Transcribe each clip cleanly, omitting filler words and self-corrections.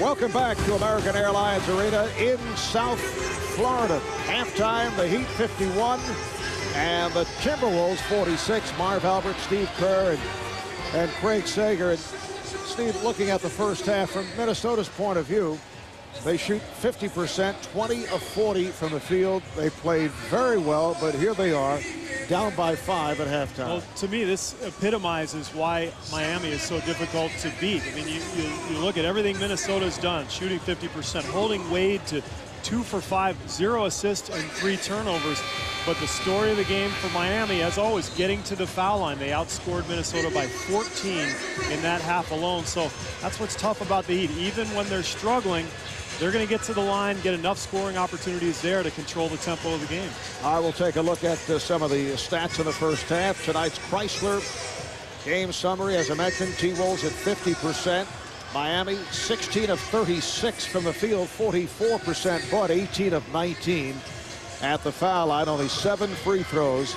Welcome back to American Airlines Arena in South Florida. Halftime, the Heat 51 and the Timberwolves 46. Marv Albert, Steve Kerr, and Craig Sager. And Steve, looking at the first half from Minnesota's point of view, they shoot 50%, 20 of 40 from the field. They played very well, but here they are, down by 5 at halftime. Well, to me, this epitomizes why Miami is so difficult to beat. I mean, you look at everything Minnesota's done, shooting 50%, holding Wade to 2 for 5, 0 assists and 3 turnovers. But the story of the game for Miami, as always, getting to the foul line. They outscored Minnesota by 14 in that half alone. So that's what's tough about the Heat. Even when they're struggling, they're going to get to the line, get enough scoring opportunities there to control the tempo of the game. I will take a look at some of the stats in the first half. Tonight's Chrysler game summary, as I mentioned, T-Wolves at 50%. Miami 16 of 36 from the field, 44%, but 18 of 19 at the foul line. Only 7 free throws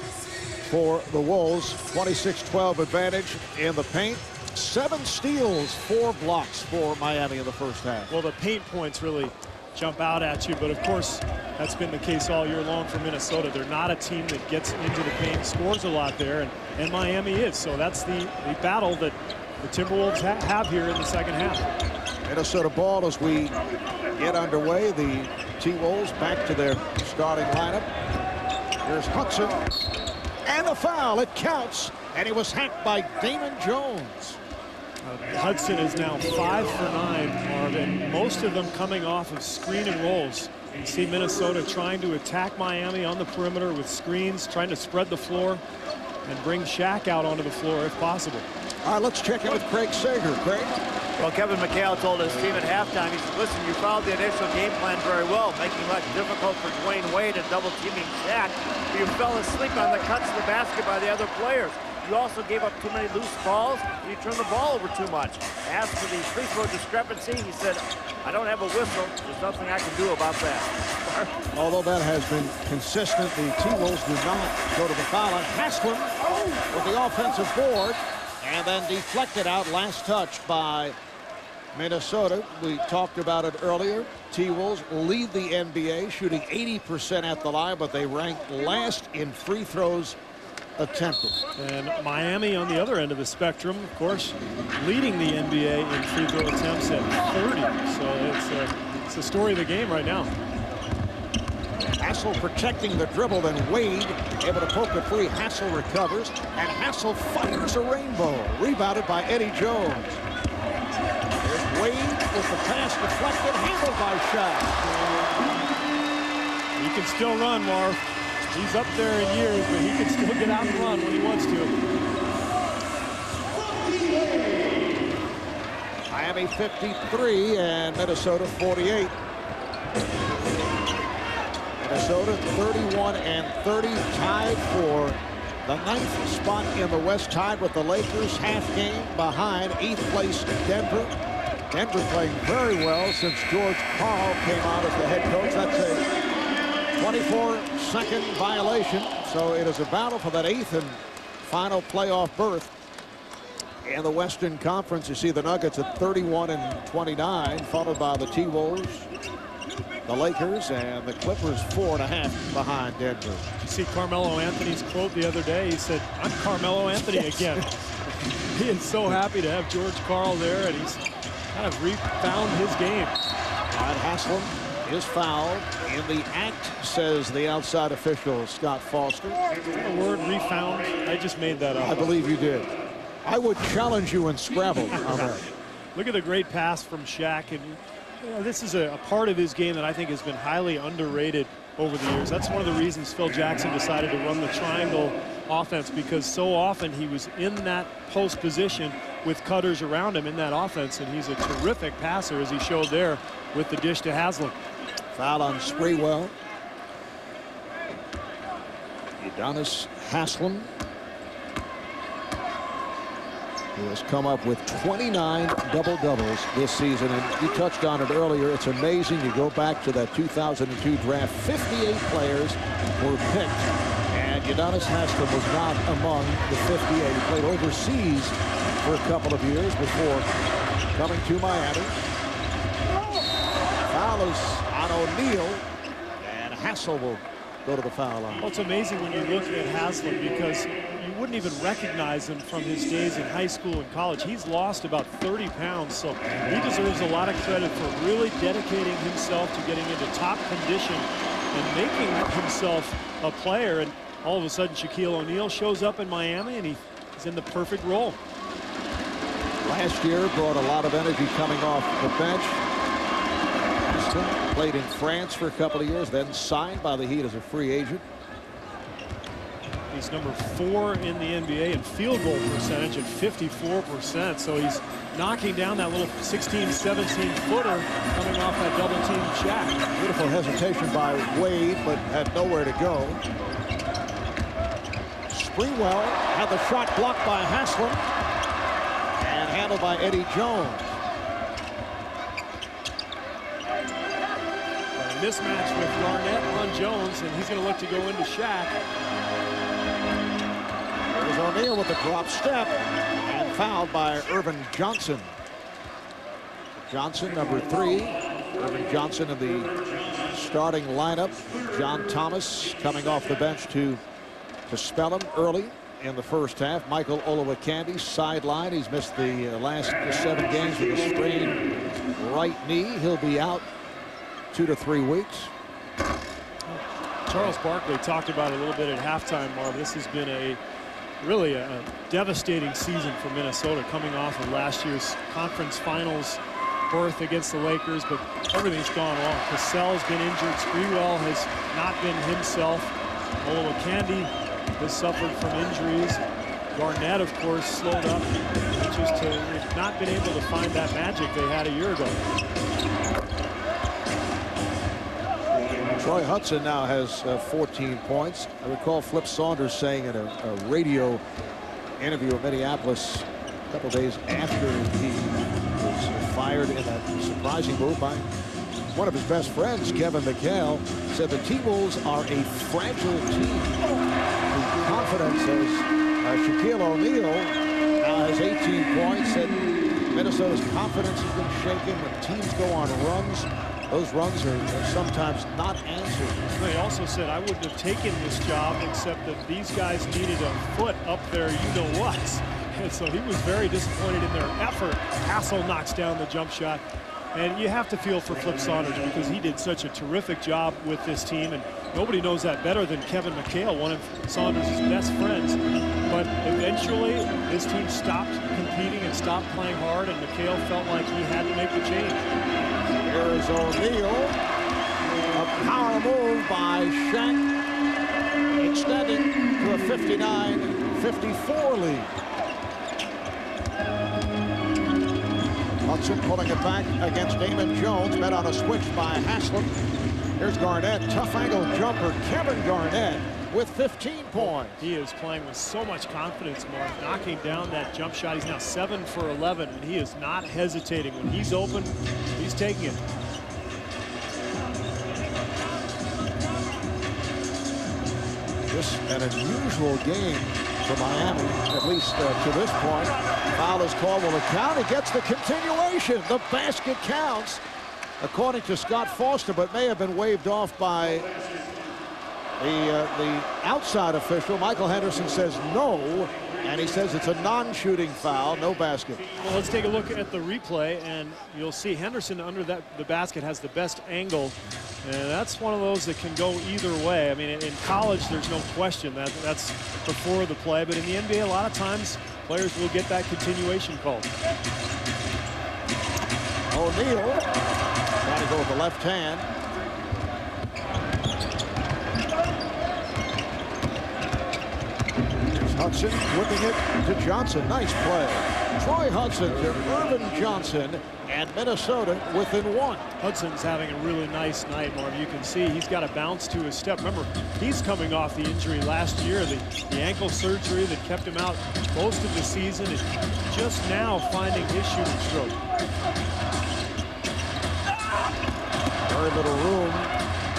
for the Wolves. 26-12 advantage in the paint. 7 steals, 4 blocks for Miami in the first half. Well, the paint points really jump out at you, but of course that's been the case all year long for Minnesota. They're not a team that gets into the paint, scores a lot there, and Miami is. So that's the battle that the Timberwolves have here in the second half. Minnesota ball as we get underway. The T-Wolves back to their starting lineup. Here's Hudson, and the foul, it counts, and he was hacked by Damon Jones. Hudson is now 5 for 9, Marv, and most of them coming off of screen and rolls. You see Minnesota trying to attack Miami on the perimeter with screens, trying to spread the floor and bring Shaq out onto the floor if possible. All right, let's check in with Craig Sager. Craig? Well, Kevin McHale told his team at halftime, he said, listen, you followed the initial game plan very well, making life difficult for Dwayne Wade and double-teaming Shaq, but you fell asleep on the cuts of the basket by the other players. You also gave up too many loose balls, and you turned the ball over too much. As for the free throw discrepancy, he said, I don't have a whistle. There's nothing I can do about that. Although that has been consistent, the T-Wolves do not go to the foul line. Haslem with the offensive board, and then deflected out, last touch by Minnesota. We talked about it earlier. T-Wolves lead the NBA, shooting 80% at the line, but they rank last in free throws attempted. And Miami on the other end of the spectrum, of course, leading the NBA in free throw attempts at 30. So it's the story of the game right now. Hassel protecting the dribble, then Wade able to poke it free. Hassel recovers, and Hassel fires a rainbow. Rebounded by Eddie Jones. There's Wade with the pass deflected, handled by Shaq. He can still run, Marv. He's up there in years, but he can still get out and run when he wants to. Miami 53 and Minnesota 48. Minnesota 31 and 30, tied for the 9th spot in the West, tied with the Lakers, half game behind 8th place Denver. Denver playing very well since George Karl came out as the head coach. That's a 24-second violation, so it is a battle for that 8th and final playoff berth in the Western Conference. You see the Nuggets at 31 and 29, followed by the T-Wolves, the Lakers, and the Clippers 4.5 behind Denver. You see Carmelo Anthony's quote the other day. He said, I'm Carmelo Anthony again. He is so happy to have George Karl there, and he's kind of refound his game. Ryan Haslem is fouled in the act, says the outside official, Scott Foster. The word refound, I just made that up. I believe you did. I would challenge you in Scrabble on that. Look at the great pass from Shaq. And you know, this is a part of his game that I think has been highly underrated over the years. That's one of the reasons Phil Jackson decided to run the triangle offense, because so often he was in that post position with cutters around him in that offense, and he's a terrific passer, as he showed there with the dish to Haslem. Foul on Sprewell. Udonis Haslem, who has come up with 29 double-doubles this season. And you touched on it earlier. It's amazing. You go back to that 2002 draft, 58 players were picked, and Udonis Haslem was not among the 58. He played overseas for a couple of years before coming to Miami. foul is on O'Neal, and Hassel will go to the foul line. Well, it's amazing when you look at Haslam because you wouldn't even recognize him from his days in high school and college. He's lost about 30 pounds, so he deserves a lot of credit for really dedicating himself to getting into top condition and making himself a player. And all of a sudden, Shaquille O'Neal shows up in Miami, and he's in the perfect role. Last year brought a lot of energy coming off the bench. Played in France for a couple of years, then signed by the Heat as a free agent. He's number 4 in the NBA in field goal percentage at 54%. So he's knocking down that little 16, 17 footer coming off that double team Shaq. Beautiful hesitation by Wade, but had nowhere to go. Sprewell had the shot blocked by Haslam and handled by Eddie Jones. Mismatch with Garnett on Jones, and he's going to look to go into Shaq. There's O'Neal with the drop step and fouled by Irvin Johnson. Johnson, number 3. Irvin Johnson in the starting lineup. John Thomas coming off the bench to spell him early in the first half. Michael Olowokandi sidelined. He's missed the last 7 games with a sprained right knee. He'll be out 2 to 3 weeks. Charles Barkley talked about it a little bit at halftime, Marv. This has been really a devastating season for Minnesota, coming off of last year's conference finals berth against the Lakers, but everything's gone wrong. Cassell's been injured. Sprewell has not been himself. Olowokandi has suffered from injuries. Garnett, of course, slowed up. Just have not been able to find that magic they had a year ago. Troy Hudson now has 14 points. I recall Flip Saunders saying in a radio interview in Minneapolis a couple days after he was fired in that surprising move by one of his best friends, Kevin McHale, said the T-Wolves are a fragile team. The confidence as Shaquille O'Neal now has 18 points. Said Minnesota's confidence has been shaken when teams go on runs. Those runs are sometimes not answered. He also said, I wouldn't have taken this job except that these guys needed a foot up there, you-know-what. And so he was very disappointed in their effort. Hassel knocks down the jump shot. And you have to feel for Flip Saunders because he did such a terrific job with this team. And nobody knows that better than Kevin McHale, one of Saunders' best friends. But eventually, this team stopped competing and stopped playing hard, and McHale felt like he had to make the change. Here is O'Neal. A power move by Shaq, extending to a 59-54 lead. Hudson pulling it back against Damon Jones. Met on a switch by Haslam. Here's Garnett. Tough angle jumper. Kevin Garnett with 15 points. He is playing with so much confidence, Mark, knocking down that jump shot. He's now 7 for 11, and he is not hesitating. When he's open, he's taking it. Just an unusual game for Miami, at least to this point. Foul is called. Will it count? He gets the continuation. The basket counts, according to Scott Foster, but may have been waved off by the outside official. Michael Henderson says no, and he says it's a non-shooting foul, no basket. Well, let's take a look at the replay, and you'll see Henderson under the basket has the best angle, and that's one of those that can go either way. I mean, in college, there's no question that that's before the play, but in the NBA, a lot of times players will get that continuation call. O'Neal trying to go with the left hand. Hudson whipping it to Johnson. Nice play. Troy Hudson to Irvin Johnson, and Minnesota within 1. Hudson's having a really nice night, Marv. You can see he's got a bounce to his step. Remember, he's coming off the injury last year, the ankle surgery that kept him out most of the season, and just now finding his shooting stroke. Very little room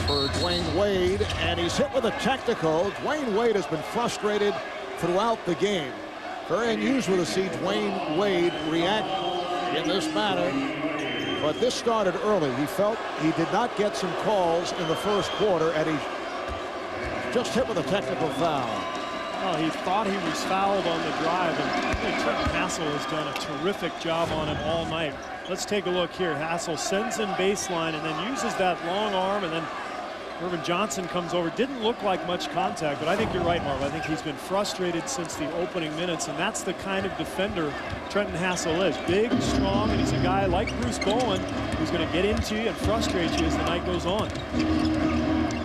for Dwayne Wade, and he's hit with a technical. Dwayne Wade has been frustrated throughout the game. Very unusual to see Dwayne Wade react in this manner. But this started early. He felt he did not get some calls in the first quarter, and he just hit with a technical foul. Oh, he thought he was fouled on the drive, and Trenton Hassel has done a terrific job on him all night. Let's take a look here. Hassel sends in baseline and then uses that long arm, and then Irvin Johnson comes over. Didn't look like much contact, but I think you're right, Marv. I think he's been frustrated since the opening minutes, and that's the kind of defender Trenton Hassel is. Big, strong, and he's a guy like Bruce Bowen who's going to get into you and frustrate you as the night goes on.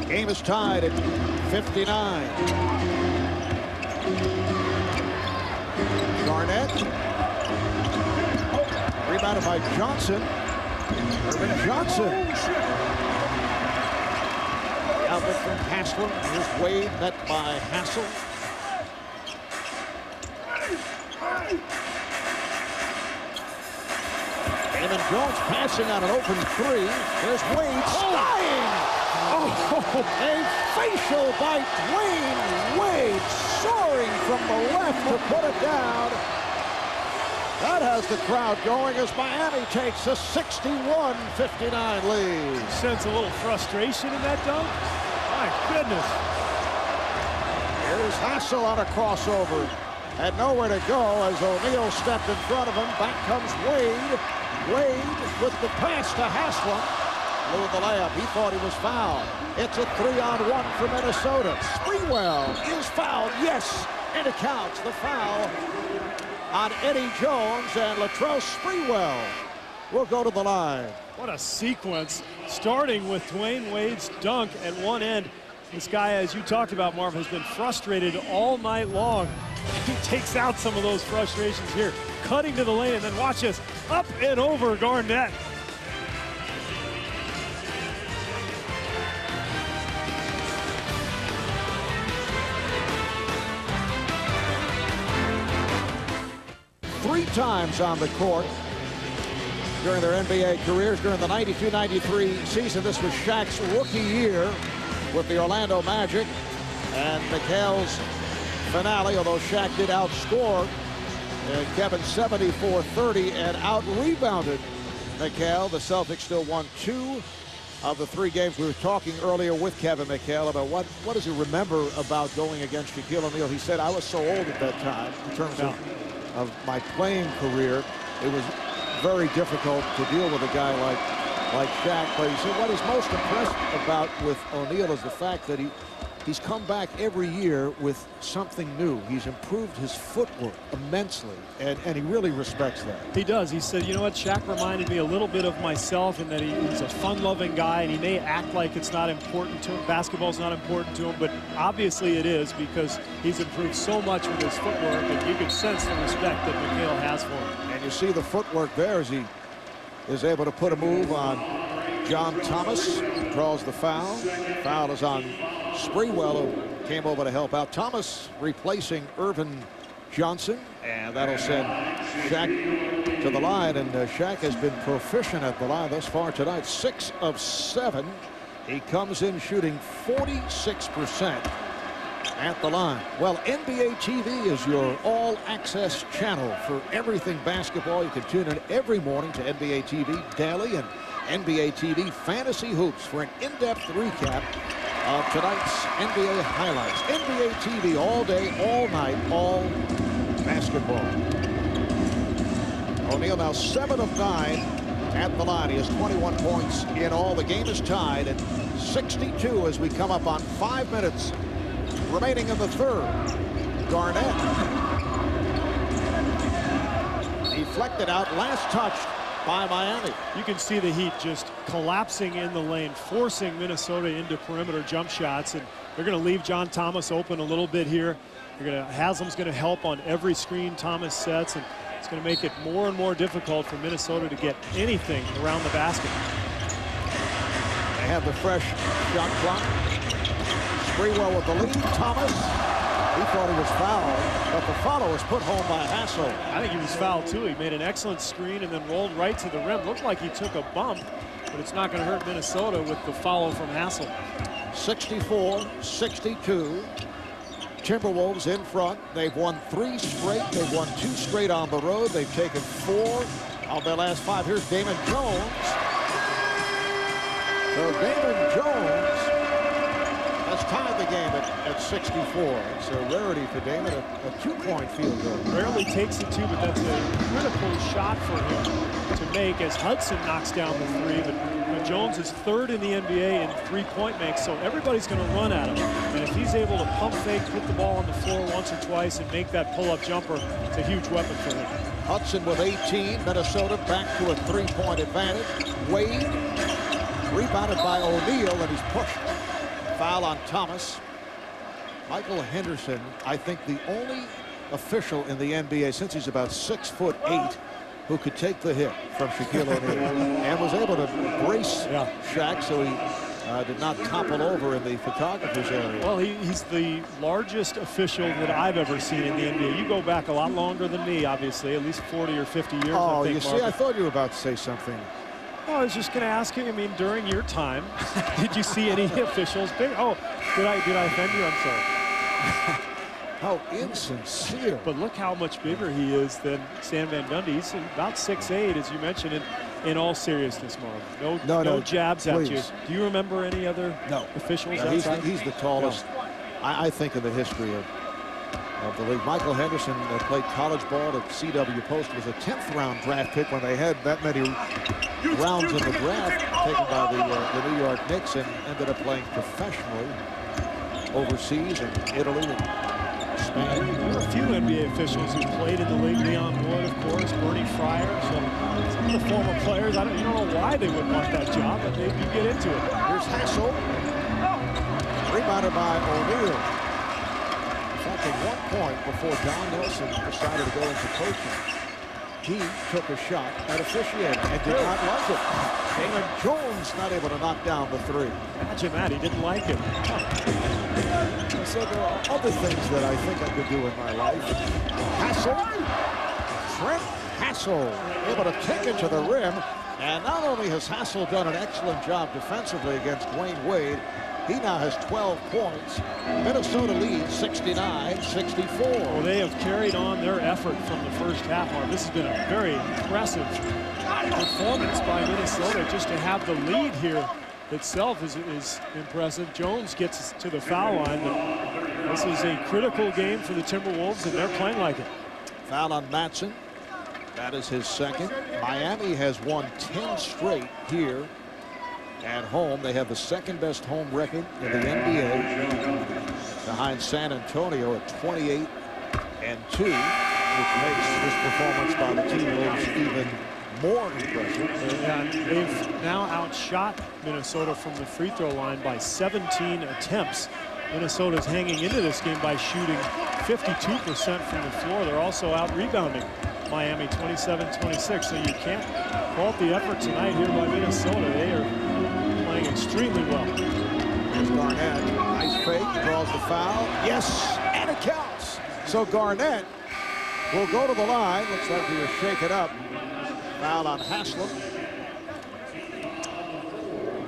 Game is tied at 59. Garnett. Rebounded by Johnson. Irvin Johnson. The outlet from Haslem. Here's Wade, met by Hassel. Damon Jones passing on an open three. There's Wade flying. Oh, a facial by Dwayne Wade, soaring from the left to put it down. That has the crowd going as Miami takes a 61-59 lead. Sense a little frustration in that dunk. My goodness. Here's Hassel on a crossover. Had nowhere to go as O'Neal stepped in front of him. Back comes Wade. Wade with the pass to Haslem. Blew the layup. He thought he was fouled. It's a 3-on-1 for Minnesota. Sprewell is fouled. Yes, and it counts. The foul on Eddie Jones, and Latrell Sprewell will go to the line. What a sequence, starting with Dwayne Wade's dunk at one end. This guy, as you talked about, Marv, has been frustrated all night long. He takes out some of those frustrations here, cutting to the lane, and then watch this, up and over Garnett. Three times on the court during their NBA careers. During the 92-93 season, this was Shaq's rookie year with the Orlando Magic, and McHale's finale, although Shaq did outscore Kevin 74-30 and out-rebounded McHale. The Celtics still won 2 of the 3 games. We were talking earlier with Kevin McHale about what does he remember about going against Shaquille O'Neal. He said, I was so old at that time in terms of my playing career. It was very difficult to deal with a guy like Shaq. But he said what he's most impressed about with O'Neal is the fact that he's come back every year with something new. He's improved his footwork immensely, and he really respects that. He does. He said, you know what, Shaq reminded me a little bit of myself in that he's a fun-loving guy, and he may act like it's not important to him. Basketball's not important to him, but obviously it is, because he's improved so much with his footwork, and you can sense the respect that McHale has for him. And you see the footwork there as he is able to put a move on John Thomas. Draws the foul. Foul is on Sprewell, who came over to help out. Thomas replacing Irvin Johnson, and that'll send Shaq to the line, and Shaq has been proficient at the line thus far tonight. 6 of 7. He comes in shooting 46% at the line. Well, NBA TV is your all-access channel for everything basketball. You can tune in every morning to NBA TV Daily and NBA TV Fantasy Hoops for an in-depth recap of tonight's NBA highlights. NBA TV all day, all night, all basketball. O'Neal now 7 of 9 at the line. He has 21 points in all. The game is tied at 62 as we come up on 5 minutes remaining in the third. Garnett deflected out, last touched by Miami. You can see the Heat just collapsing in the lane, forcing Minnesota into perimeter jump shots, and they're going to leave John Thomas open a little bit here. Haslam's going to help on every screen Thomas sets, and it's going to make it more and more difficult for Minnesota to get anything around the basket. They have the fresh shot clock. Sprewell with the lead. Thomas, he thought he was fouled, but the follow was put home by Hassel. I think he was fouled too. He made an excellent screen and then rolled right to the rim. Looked like he took a bump, but it's not going to hurt Minnesota with the follow from Hassel. 64-62. Timberwolves in front. They've won 3 straight. They've won 2 straight on the road. They've taken 4 of their last 5. Here's Damon Jones. So Damon Jones has tied the game at 64. It's a rarity for Damon, a 2-point field goal. Rarely takes it 2, but that's a critical shot for him to make as Hudson knocks down the 3. But Jones is 3rd in the NBA in 3-point makes, so everybody's going to run at him. And if he's able to pump fake, put the ball on the floor once or twice, and make that pull-up jumper, it's a huge weapon for him. Hudson with 18. Minnesota back to a 3-point advantage. Wade rebounded by O'Neal, and he's pushed. Foul on Thomas. Michael Henderson, I think the only official in the NBA since he's about 6'8" who could take the hit from Shaquille O'Neal and was able to brace Shaq so he did not topple over in the photographer's area. Well, he's the largest official that I've ever seen in the NBA. You go back a lot longer than me, obviously, at least 40 or 50 years. Oh, I think, you see, Mark. I thought you were about to say something. Oh, I was just going to ask you, I mean, during your time, did you see any officials big? Oh, did I offend you? I'm sorry. How insincere. But look how much bigger he is than Stan Van Gundy. He's about 6'8", as you mentioned, in all seriousness, Mark. No jabs please. at you. Do you remember any other officials outside? He's the tallest, I think, in the history of the league. Michael Henderson played college ball at CW Post, was a 10th round draft pick when they had that many rounds in the draft taken by the New York Knicks, and ended up playing professionally overseas in Italy and Spain. There are a few NBA officials who played in the league. Leon Wood, of course, Bernie Fryer. So some of the former players, you don't know why they would want that job, but they do get into it. Here's Hassel. Rebounded by O'Neal. At one point before Don Nelson decided to go into coaching, he took a shot at officiating and did not like it. Damon Jones not able to knock down the 3. Imagine that, he didn't like it. So there are other things that I think I could do in my life. Hassel, Trent Hassel, able to take it to the rim. And not only has Hassel done an excellent job defensively against Dwayne Wade, he now has 12 points. Minnesota leads 69-64. Well, they have carried on their effort from the first half, Mark. This has been a very impressive performance by Minnesota. Just to have the lead here itself is impressive. Jones gets to the foul line, but this is a critical game for the Timberwolves, and they're playing like it. Foul on Matson. That is his second. Miami has won 10 straight here at home. They have the second best home record in the NBA, behind San Antonio at 28-2, which makes this performance by the T-Wolves even more impressive. And they've now outshot Minnesota from the free throw line by 17 attempts. Minnesota's hanging into this game by shooting 52% from the floor. They're also out rebounding Miami 27-26, so you can't fault the effort tonight here by Minnesota. They are playing extremely well. Here's Garnett. Nice fake. Draws the foul. Yes, and it counts. So Garnett will go to the line. Looks like he was shaken up. Foul on Haslem.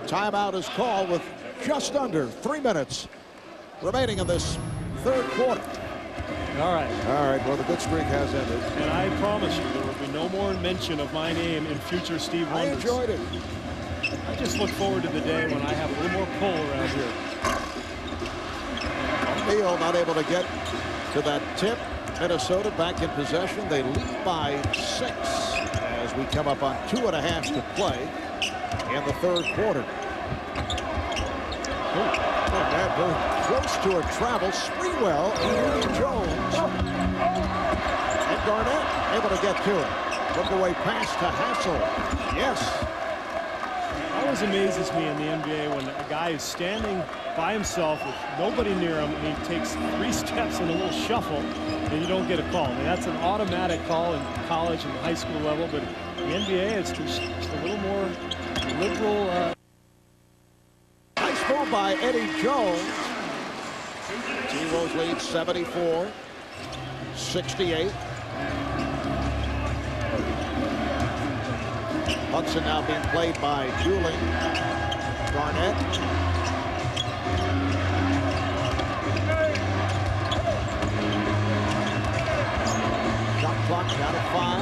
Timeout is called with just under 3 minutes remaining in this third quarter. All right. All right, well, the good streak has ended. And I promise you, there will be no more mention of my name in future Steve I Wonders. enjoyed it. I just look forward to the day when I have a little more pull around here. O'Neal not able to get to that tip. Minnesota back in possession. They lead by 6 as we come up on 2.5 to play in the third quarter. That very close to a travel. Sprewell, Adrian Jones, and Garnett able to get to it. Look away pass to Hassel. Yes. Always amazes me in the NBA when a guy is standing by himself with nobody near him, and he takes 3 steps in a little shuffle, and you don't get a call. I mean, that's an automatic call in college and high school level, but in the NBA, it's just a little more liberal. Nice move by Eddie Jones. T-Wolves lead 74-68. Hudson now being played by Julian. Garnett. Shot clock down to 5.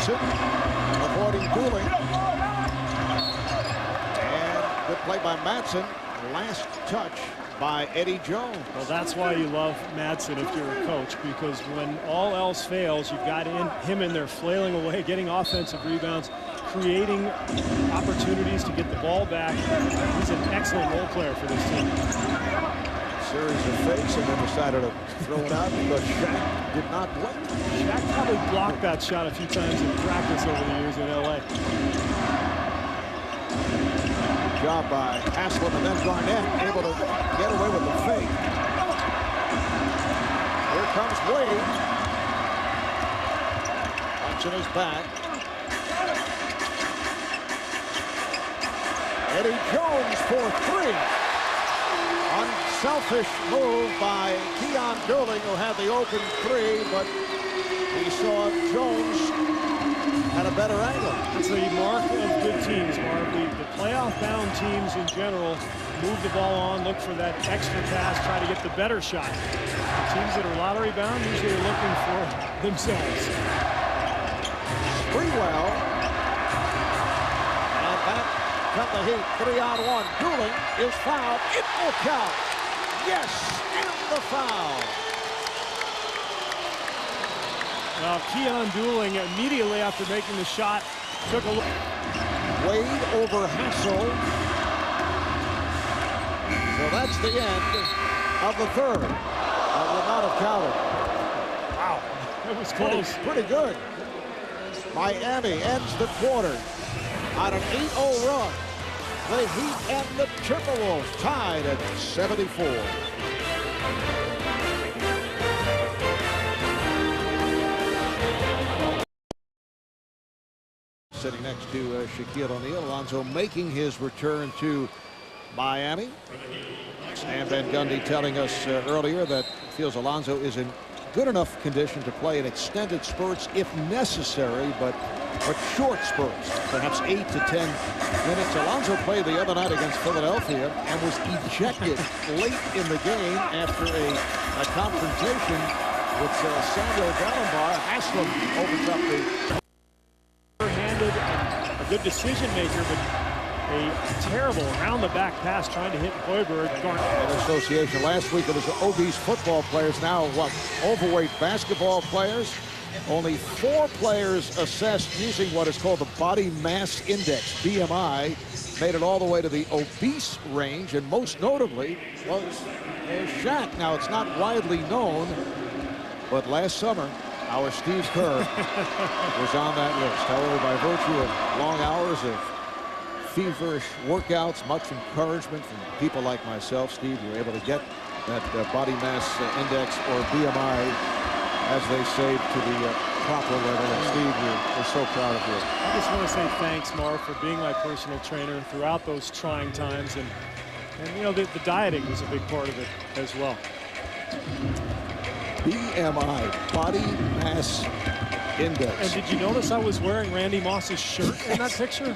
Matson avoiding Dooling. And good play by Matson. Last touch by Eddie Jones. Well, that's why you love Madsen if you're a coach, because when all else fails, you've got him in there flailing away, getting offensive rebounds, creating opportunities to get the ball back. He's an excellent role player for this team. Series of fakes and then decided to throw it out because Shaq did not blink. Shaq probably blocked that shot a few times in practice over the years in LA. Job by Haslam, and then Garnett able to get away with the fake. Here comes Wade. Watching his back. Eddie Jones for three. Unselfish move by Keon Dooling, who had the open three, but he saw Jones at a better angle. It's a mark of good teams, Mark. The playoff-bound teams in general move the ball on, look for that extra pass, try to get the better shot. The teams that are lottery-bound usually are looking for themselves. Sprewell. And that cut the Heat. 3-on-1. Dooling is fouled. It will count. Yes, and the foul. Well, Keon Dooling immediately after making the shot took a look. Wade over Hassel. So that's the end of the third. That would not have counted. Wow, that was close. Pretty good. Miami ends the quarter on an 8-0 run. The Heat and the Timberwolves tied at 74. Sitting next to Shaquille O'Neal. Alonzo making his return to Miami. Stan Van Gundy telling us earlier that feels Alonzo is in good enough condition to play in extended spurts if necessary, but short spurts, perhaps 8 to 10 minutes. Alonzo played the other night against Philadelphia and was ejected late in the game after a confrontation with Samuel Gallenbar. Haslam opens up the handed, a good decision maker, but a terrible around-the-back pass trying to hit Hoiberg. In association last week, it was the obese football players. Now, what, overweight basketball players? Only 4 players assessed using what is called the body mass index, BMI, made it all the way to the obese range, and most notably was Shaq. Now, it's not widely known, but last summer, our Steve Kerr was on that list. However, by virtue of long hours of feverish workouts, much encouragement from people like myself, Steve, you were able to get that body mass index, or BMI, as they say, to the proper level. And Steve, we're so proud of you. I just want to say thanks, Mark, for being my personal trainer throughout those trying times. And you know, the dieting was a big part of it as well. BMI, body mass index. And did you notice I was wearing Randy Moss's shirt in that picture?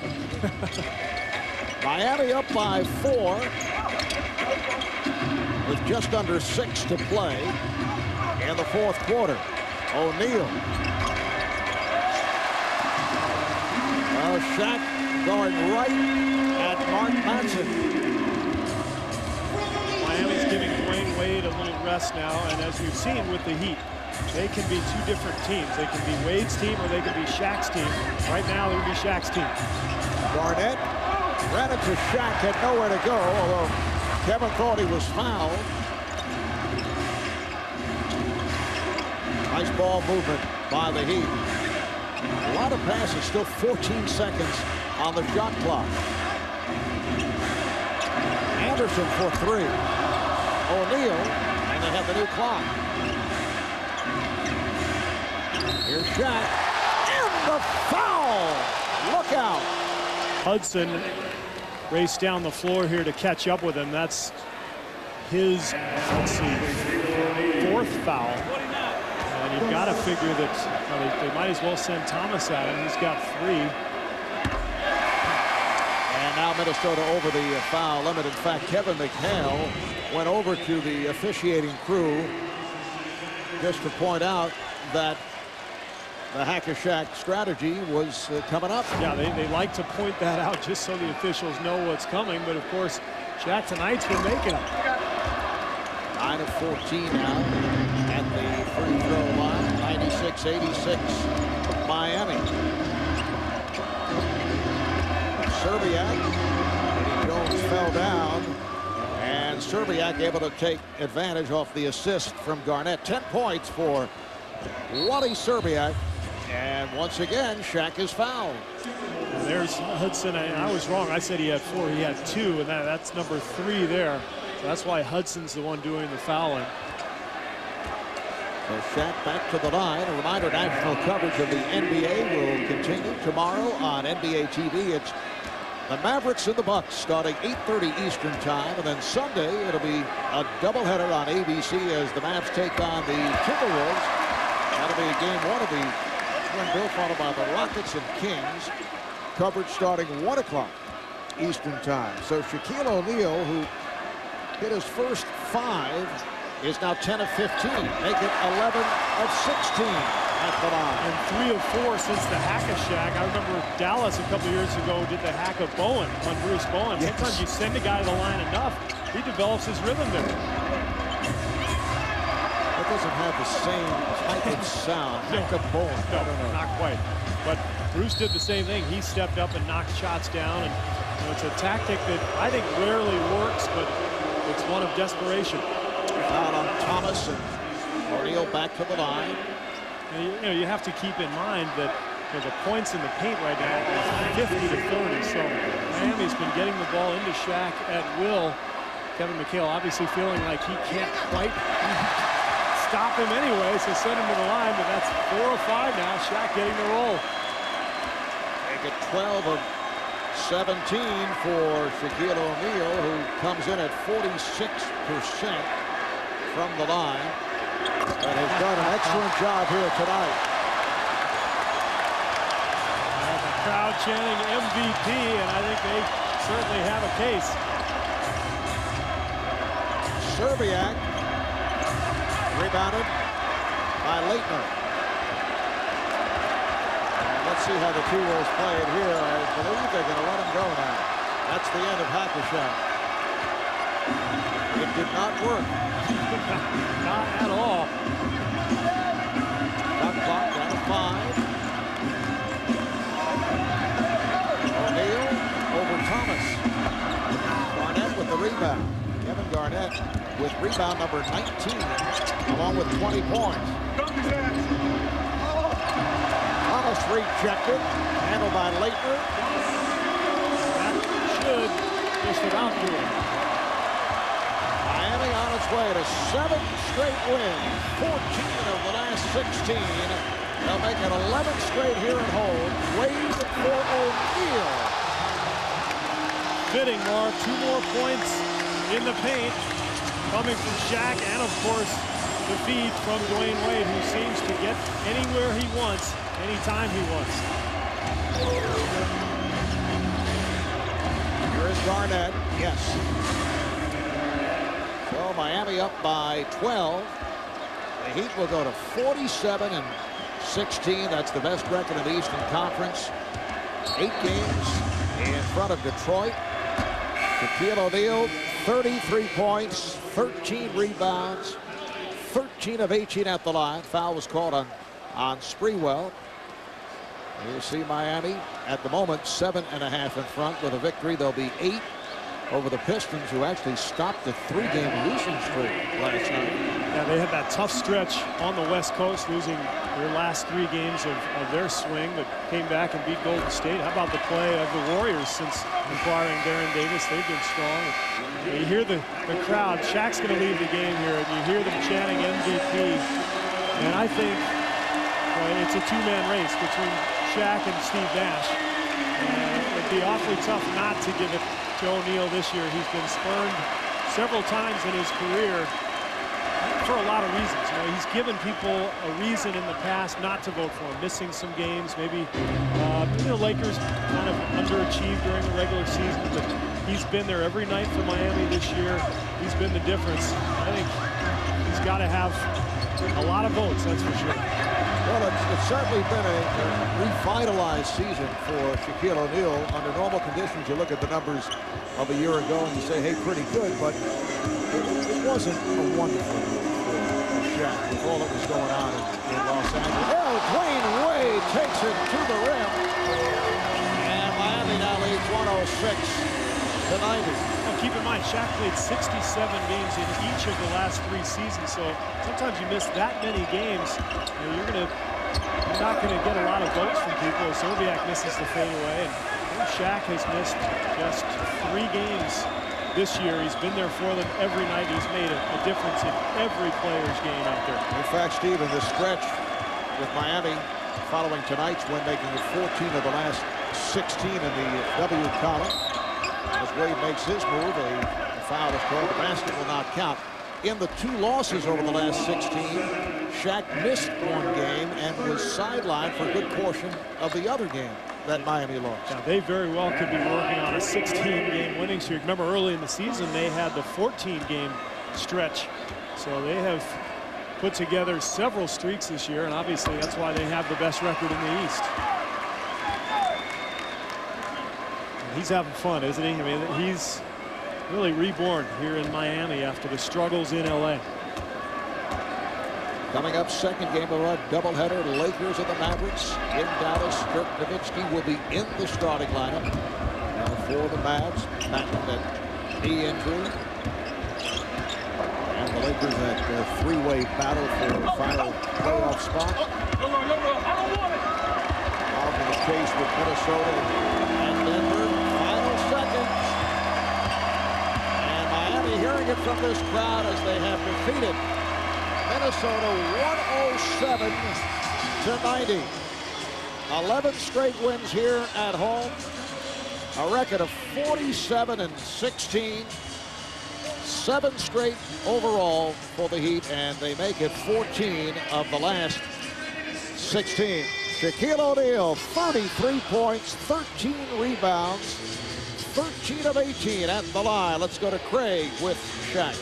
Miami up by 4 with just under 6 to play in the fourth quarter. O'Neal. Shaq going right at Mark Madsen. Miami's giving Dwayne Wade a little rest now, and as we've seen with the Heat, they can be 2 different teams. They can be Wade's team or they can be Shaq's team. Right now, they're going to be Shaq's team. Garnett ran it to Shaq, had nowhere to go, although Kevin thought he was fouled. Nice ball movement by the Heat. A lot of passes, still 14 seconds on the shot clock. Anderson for 3. O'Neal, and they have the new clock. Here's Shaq, and the foul! Look out! Hudson raced down the floor here to catch up with him. That's his, let's see, 4th foul. And you've got to figure that they might as well send Thomas at him. He's got 3. And now Minnesota over the foul limit. In fact, Kevin McHale went over to the officiating crew just to point out that the hack-a-shack strategy was coming up. Yeah, they like to point that out just so the officials know what's coming. But, of course, Shaq tonight's been making them. 9 of 14 now at the free throw line. 96-86 Miami. Serbiak. Eddie Jones fell down. And Serbiak able to take advantage off the assist from Garnett. 10 points for Wally Serbiak. And once again, Shaq is fouled. There's Hudson. I was wrong. I said he had 4. He had 2, and that's number 3 there. So that's why Hudson's the one doing the fouling. So Shaq back to the line. A reminder, national coverage of the NBA will continue tomorrow on NBA TV. It's the Mavericks and the Bucks starting 8:30 Eastern time. And then Sunday, it'll be a doubleheader on ABC as the Mavs take on the Timberwolves. That'll be game 1 of the Twin Bill, followed by the Rockets and Kings. Coverage starting 1 o'clock Eastern time. So Shaquille O'Neal, who hit his first 5, is now 10 of 15, making 11 of 16 at the line. And 3 of 4 since the hack-a-shack. I remember Dallas a couple years ago did the hack of Bowen on Bruce Bowen. Yes. Sometimes you send a guy to the line enough, he develops his rhythm there. It doesn't have the same type of sound. Hack of Bowen. No, not quite. But Bruce did the same thing. He stepped up and knocked shots down. And you know, it's a tactic that I think rarely works, but it's one of desperation. Foul on Thomas, and O'Neal back to the line. And you know, you have to keep in mind that the points in the paint right now is 50 to 30. So Miami's been getting the ball into Shaq at will. Kevin McHale obviously feeling like he can't quite stop him anyway, so send him to the line. But that's 4 of 5 now. Shaq getting the roll. Make it 12 of 17 for Shaquille O'Neal, who comes in at 46% from the line, and has done an excellent job here tonight. And the crowd chanting MVP, and I think they certainly have a case. Serbiak rebounded by Leitner. Let's see how the two Wolves play it here. I believe they're going to let him go now. That's the end of hack-a-shack. It did not work. Not at all. Shot clock down to 5. O'Neal over Thomas. Garnett with the rebound. Kevin Garnett with rebound number 19, along with 20 points. Thomas rejected, handled by Leitner. That should just about do it. Miami on its way to 7 straight wins, 14 of the last 16. They'll make it 11 straight here at home. Wade for O'Neal. Fitting, Mark. 2 more points in the paint coming from Shaq, and of course the feed from Dwayne Wade, who seems to get anywhere he wants, anytime he wants. Here is Garnett. Yes. So Miami up by 12. The Heat will go to 47 and 16. That's the best record in the Eastern Conference. 8 games in front of Detroit. Shaquille O'Neal, 33 points, 13 rebounds, 13 of 18 at the line. Foul was called on Sprewell. You see Miami at the moment 7.5 in front. With a victory, they'll be 8 over the Pistons, who actually stopped the 3-game losing streak last night. Yeah, they had that tough stretch on the West Coast, losing their last 3 games of their swing, but came back and beat Golden State. How about the play of the Warriors since acquiring Baron Davis? They've been strong. You hear the crowd. Shaq's going to leave the game here, and you hear them chanting MVP. And I think it's a 2-man race between Shaq and Steve Nash. And it'd be awfully tough not to give it to O'Neal this year. He's been spurned several times in his career for a lot of reasons. You know, he's given people a reason in the past not to vote for him, missing some games. Maybe the Lakers kind of underachieved during the regular season, but he's been there every night for Miami this year. He's been the difference. I think he's got to have A lot of votes, that's for sure. Well, it's certainly been a revitalized season for Shaquille O'Neal. Under normal conditions, you look at the numbers of a year ago and you say, hey, pretty good, but it wasn't a wonderful year for Shaq with all that was going on in Los Angeles. Oh, Dwayne Wade takes it to the rim. And Miami now leads 106-90. Keep in mind, Shaq played 67 games in each of the last 3 seasons, so sometimes you miss that many games, you're not going to get a lot of votes from people. Zerbiak misses the fadeaway, and Shaq has missed just 3 games this year. He's been there for them every night. He's made a difference in every player's game out there. In fact, Steve, in this stretch with Miami following tonight's win, making it 14 of the last 16 in the W column. As Wade makes his move, a foul is called. The basket will not count. In the 2 losses over the last 16, Shaq missed 1 game and was sidelined for a good portion of the other game that Miami lost. Now, they very well could be working on a 16-game winning streak. Remember, early in the season, they had the 14-game stretch. So they have put together several streaks this year, and obviously that's why they have the best record in the East. He's having fun, isn't he? I mean, he's really reborn here in Miami after the struggles in LA. Coming up, second game of a doubleheader, Lakers and the Mavericks in Dallas. Dirk Nowitzki will be in the starting lineup. Now for the Mavs, battling that knee injury. And the Lakers at a 3-way battle for the final playoff spot. Off in the chase with Minnesota and Denver. And Miami hearing it from this crowd as they have defeated Minnesota 107-90. 11 straight wins here at home. A record of 47-16. 7 straight overall for the Heat, and they make it 14 of the last 16. Shaquille O'Neal, 33 points, 13 rebounds, 13 of 18 at the line. Let's go to Craig with Shaq.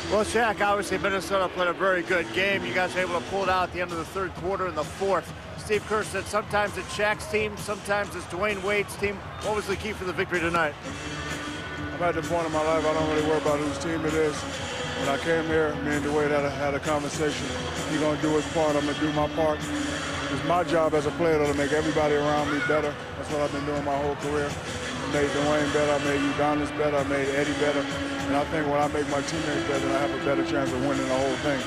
Well, Shaq, obviously Minnesota played a very good game. You guys were able to pull it out at the end of the 3rd quarter and the 4th. Steve Kerr said sometimes it's Shaq's team, sometimes it's Dwayne Wade's team. What was the key for the victory tonight? I'm at the point in my life I don't really worry about whose team it is. When I came here, me and Dwayne had a conversation. He's going to do his part, I'm going to do my part. It's my job as a player to make everybody around me better. That's what I've been doing my whole career. I made Dwayne better, I made Udonis better, I made Eddie better. And I think when I make my teammates better, I have a better chance of winning the whole thing.